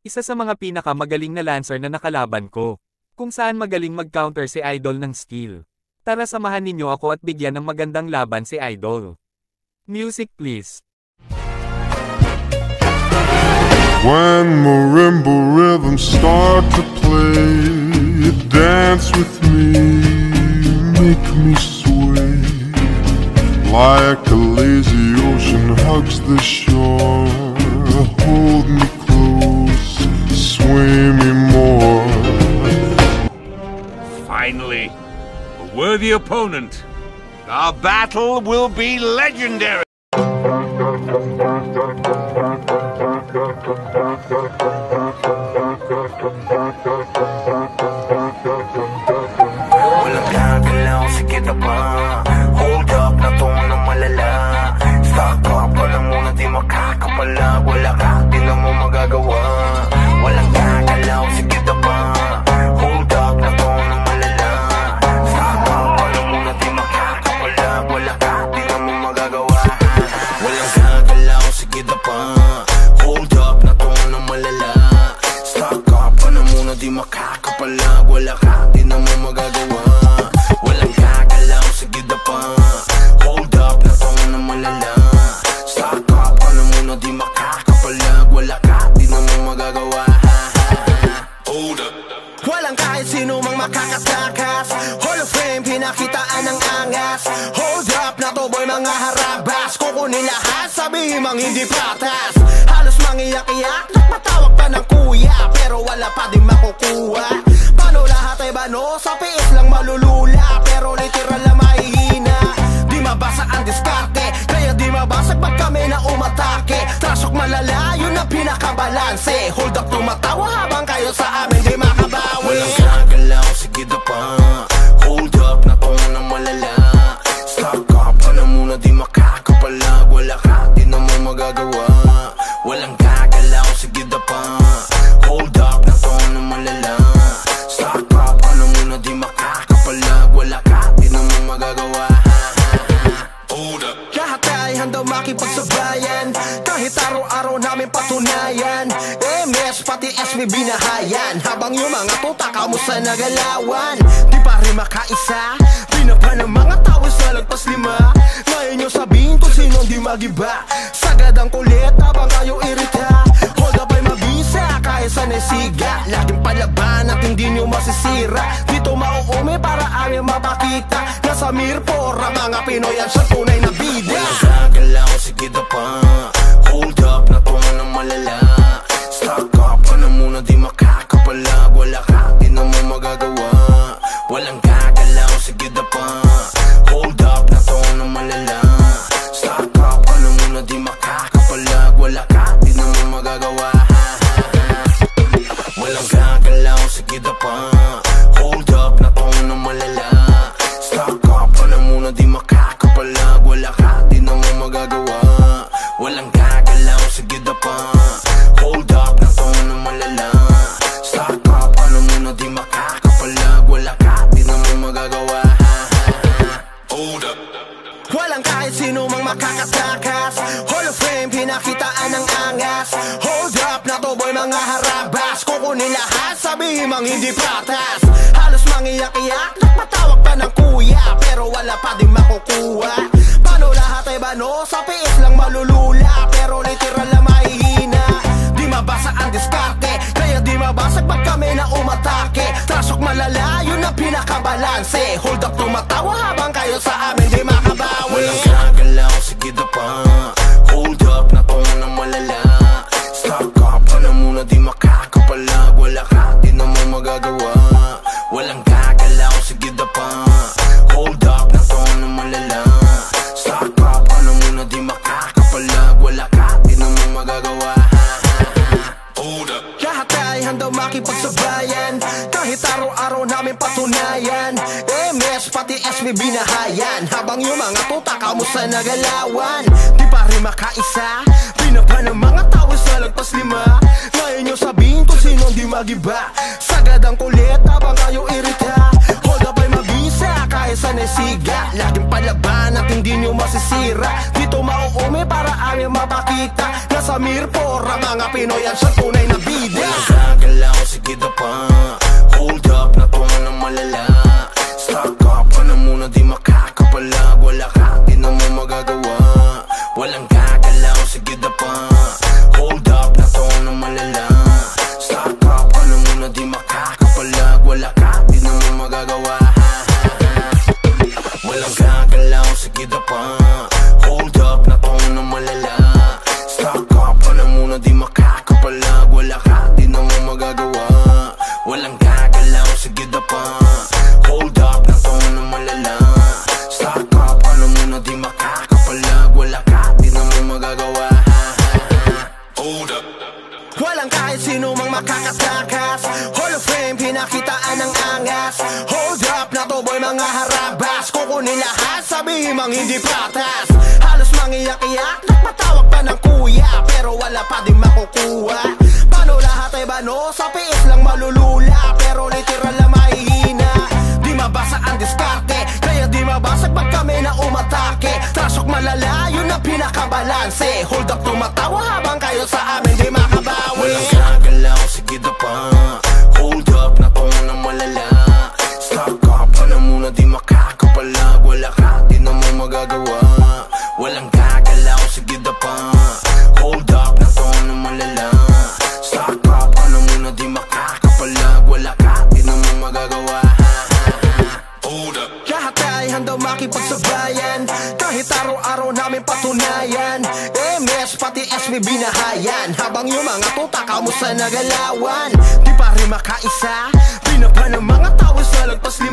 Isa sa mga pinakamagaling na Lancer na nakalaban ko. Kung saan magaling mag-counter si Idol ng skill. Tara samahan ninyo ako at bigyan ng magandang laban si Idol. Music please. When marimba rhythms start to play, dance with me, make me sway. Like a lazy ocean hugs the shore, hold me close, sway me more. Finally, a worthy opponent. Our battle will be legendary. Walang gagalaw, sige na ba? Hold up na to ng malala. Stock up ka na muna, di makakapala. Wala ka, di na mo magagawa. Walang gagalaw, sige na ba? Hold up na to ng malala. Stock up ka na muna, di makakapala. Wala ka, di na mo magagawa. Walang gagalaw, sige na ba? Hold up na to ng malala. Stock up ka na muna, di makakapala. Wala ka, di na mo magagawa. Walang gagalaw, sige na pa. Hold up na to ng malala. Stock up ka na muna, di makakapalag. Wala ka, di na mo magagawa. Hold up. Walang kahit sino mang makakatakas. Hall of Fame, pinakitaan ng angas. Hold up na to boy, mga harabas. Kukunin lahat, sabihin mang hindi patas. Halos mangiyak-iyak, nagpatawag pa ng kuya. Pero wala pa din makukuha. Paano lahat ay bano? Sa piis lang malulula. Pero literal na mahihina. Di mabasa ang diskarte, kaya di mabasag pag kami na umatake. Trasok malala, yun ang pinakabalanse. Hold up, tumatawa habang kayo sa amin di makabawi. Walang gagalaw, sige na pa. Hold up na to ng malala. Stock up ka na muna, di makakapalag. Wala ka, di na mo magagawa. Walang gagalaw, sige na pa. Hold up na to ng malala. Stock up ka na muna, di makakapalag. Wala ka, di na mo magagawa. Hold up. Lahat ay handang makipagsabayan. Kahit araw-araw namin patunayan. MS pati SB binahayan. Habang yung mga tuta kamusta nagalawan. Di pa rin makaisa. Pinapa ng mga tao sa lagpas 5. Ngayon nyo sabihin kung sino di magiba. Sagad ang kulit habang kayo irita. Hold up ay mabisa kahit sa nesiga. Laging palaban at hindi nyo masisira. Dito mauumi para amin mapakita. Nasa Mirpor ang mga Pinoy ang sa tunay na bida. Walang gagalaw, sige na pa. Hold up na to ng malala. Stock up ka na muna, di makakapalag. Wala ka, di na mo magagawa. Walang gagalaw, sige na pa. Hold up na to ng malala. Stock up ka na muna, di makakapalag. Wala ka, di na mo magagawa. Walang gagalaw, sige na pa. Hold up na to ng malala. Stock up ka na muna, di makakapalag. Wala ka, di na mo magagawa. Walang gagalaw, sige na pa. Hold up na to ng malala. Stock up ka na muna, di makakapalag. Wala ka, di na mo magagawa. Hold up. Walang kahit sino mang makakatakas. Hall of Fame, pinakitaan ng angas. Hold up na to boy, mga harabas. Kukunin lahat, sabihin mang hindi patas. Halos mangiyak-iyak, nagpatawag pa ng kuya. Pero wala pa din makukuha. Paano lahat ay bano? Sa piis lang malulula. Pero literal na mahihina. Di mabasa ang diskarte, kaya di mabasag pag kami na umatake. Trasok malala, yun ang pinakabalanse. Hold up, tumatawa habang kayo sa amin di makabawi. Walang gagalaw, sige na pa. Hold up na to ng malala. Stock up ka na muna, di makakapalag. Wala ka, di na mo magagawa. Walang gagalaw, sige na pa. Hold up na to ng malala. Stock up ka na muna, di makakapalag. Wala ka, di na mo magagawa. Hold up. Lahat ay handang makipagsabayan. Kahit araw-araw namin patunayan. MS pati SB binahayan. Habang yung mga tuta kamusta nagalawan. Di pa rin makaisa. Pinapa ng mga tao sa lagpas 5. Ngayon nyo sabihin kung sino di magiba. Sagad ang kulit habang kayo irita. Hold up ay mabisa kahit sa nesiga. Laging palaban at hindi nyo masisira. Dito mauumi para amin mapakita. Nasa Mirpor ang mga Pinoy ang sa tunay na bida. makakatakas. Hall of Fame, pinakitaan ng angas. Hold up na to boy, mga harabas. Kukunin lahat, sabihin mang hindi patas. Halos mangiyak-iyak, nagpatawag pa ng kuya, pero wala pa din makukuha. Paano lahat ay bano? Sa piis lang malulula, pero literal na mahihina. Di mabasa ang diskarte, kaya di mabasag pag kami na umatake. Trasok malala, yun ang pinakabalanse. Hold up, tumatawa habang kayo sa amin di makabawi. Walang gagalaw, sige na pa. Hold up, na to na malala. Stop up ka na muna, di makakapalag. Wala ka, di na mo magagawa. Walang gagalaw, sige na pa. Hold up, na to na malala. Stop up ka na muna, di makakapalag. Wala ka, di na mo magagawa. Hold up. Lahat ay handang makipagsabayan, kahit araw-araw namin patunayan. MS pati SB binahayan, habang yung mga tuta kamusta nagalawan. Di pa rin makaisa, binaba ng mga tao sa lagpas 5.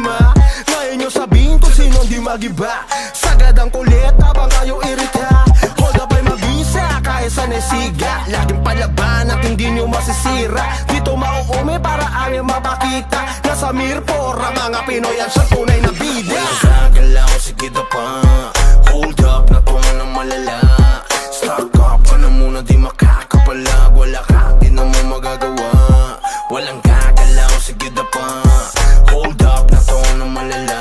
Ngayon nyo sabihin kung sino di magiba. Sagad ang kulit habang kayo irita. Hold up ay mabisa, kaya sa nesiga. Laging palaban at hindi nyo masisira. Dito mauumi para aming mapakita. Nasa Mirpora mga Pinoy ang sa tunay na bida. Walang gagalaw, sige na pa. Hold up, na to na malala. Stock up ka na muna, di makakapalag. Wala ka, di na mo magagawa. Walang gagalaw, sige na pa. Hold up, na to na malala.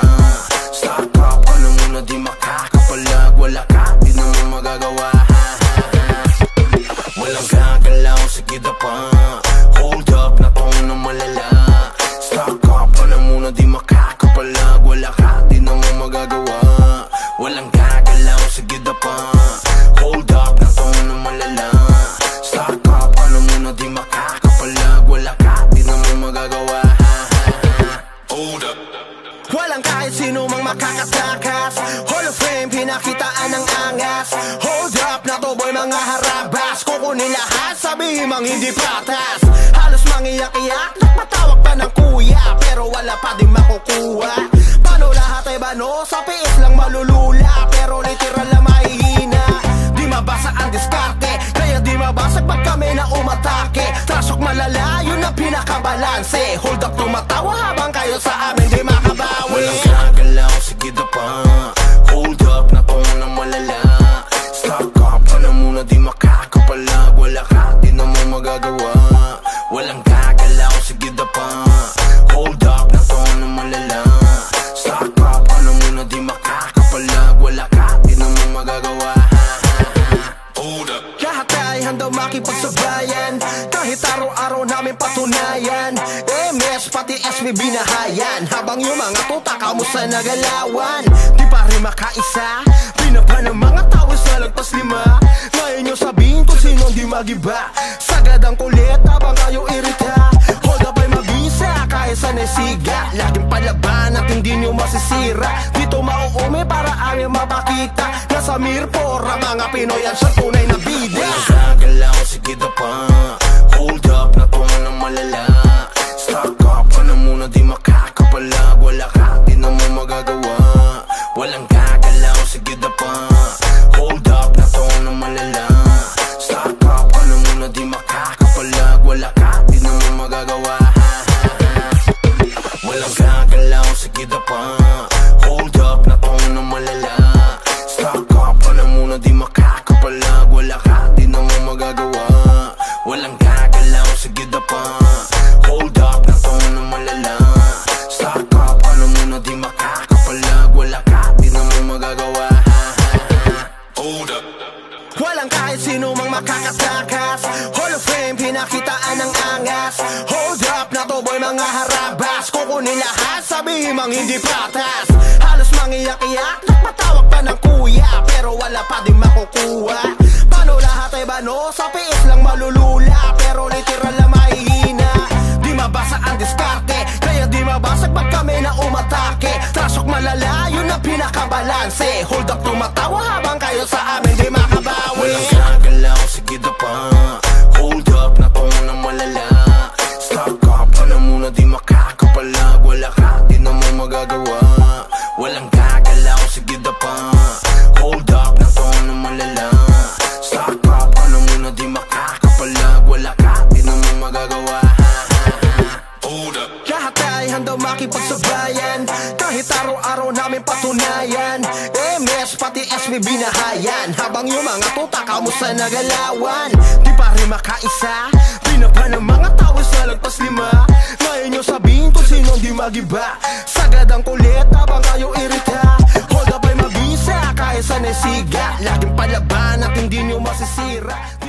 Stock up ka na muna, di makakapalag. Wala ka, di na mo magagawa. Walang gagalaw, sige na pa. Hold up, na to na malala. Stock up ka na muna, di makakapalag. Wala ka, di na mo magagawa. Walang gagalaw, sige na pa. Hold up, na to na malala. Stock up ka na muna, di makakapalag. Wala ka, di na mo magagawa. Hold up. Walang kahit sino mang makakatakas. Hall of Fame, pinakitaan ng angas. Hold up na to boy, mga harabas. Kukunin lahat, sabihin mang hindi patas. Halos mangiyak-iyak, nagpatawag pa ng kuya, pero wala pa din makukuha. Paano lahat ay bano? Sa piis lang malulula, pero literal na mahihina. Di mabasa ang diskarte, kaya di mabasag pag kami na umatake. Trasok malala, yun ang pinakabalanse. Hold up, tumatawa habang kayo sa amin di makabawi. Walang gagalaw, sige na pa. Hold up, na to na malala. Stock up ka na muna, di makakapalag. Wala ka, di na mo magagawa. Walang gagalaw, sige na pa. Hold up, na to na malala. Stock up ka na muna, di makakapalag. Wala ka, di na mo magagawa. Hold up. Lahat ay handang makipagsabayan, kahit araw-araw namin patunayan. MS pati SB binahayan, habang yung mga tuta kamusta nagalawan. Di pa rin makaisa, binaba ng mga tao sa lagpas 5. Ngayon nyo sabihin kung sino di magiba. Sagad ang kulit habang kayo irita. Hold up ay mabisa, kaya sa nesiga. Laging palaban at hindi nyo masisira. Dito mauumi para aming mapakita. Nasa Mirpora mga Pinoy ang sa tunay na bida. Walang gagalaw, sige na pa. Hold up, na to na malala. Stock up ka na muna, di makakapalag. Wala ka, di na mo magagawa. Walang gagalaw, sige na pa. Hold up, na to na malala. Stock up ka na muna, di makakapalag. Wala ka, di na mo magagawa. Walang gagalaw, sige na pa. Hold up, na to na malala. Stock up ka na muna, di makakapalag. Wala ka, di na mo magagawa. Walang gagalaw, sige na pa. Hold up, na to na malala. Stock up ka na muna, di makakapalag. Wala ka, di na mo magagawa. Hold up. Walang kahit sino mang makakatakas. Hall of Fame, pinakitaan ng angas. Hold up na to boy, mga harabas. Kukunin lahat, sabihin mang hindi patas. Halos mangiyak-iyak, nagpatawag pa ng kuya, pero wala pa din makukuha. Paano lahat ay bano? Sa piis lang malulula, pero literal na mahihina. Di mabasa ang diskarte, kaya di mabasag pag kami na umatake. Trasok malala, yun ang pinakabalanse. Hold up, tumatawa habang kayo sa amin di makabawi. Walang gagalaw, sige na pa. Hold up, na to na malala. Stock up ka na muna, di makakapalag. Wala ka, di na mo magagawa. Walang gagalaw, sige na pa. Hold up, na to na malala. Stock up ka na muna, di makakapalag. Wala ka, di na mo magagawa. makipagsabayan. Kahit araw-araw namin patunayan, MS pati SB binahayan. Habang yung mga tuta kamusta nagalawan. Di pa rin makaisa, pinapa ng mga tao sa lagpas 5. Ngayon nyo sabihin kung sino di magiba. Sagad ang kulit habang kayo irita. Hold up ay mabisa kahit sa nesiga. Laging palaban at hindi nyo masisira.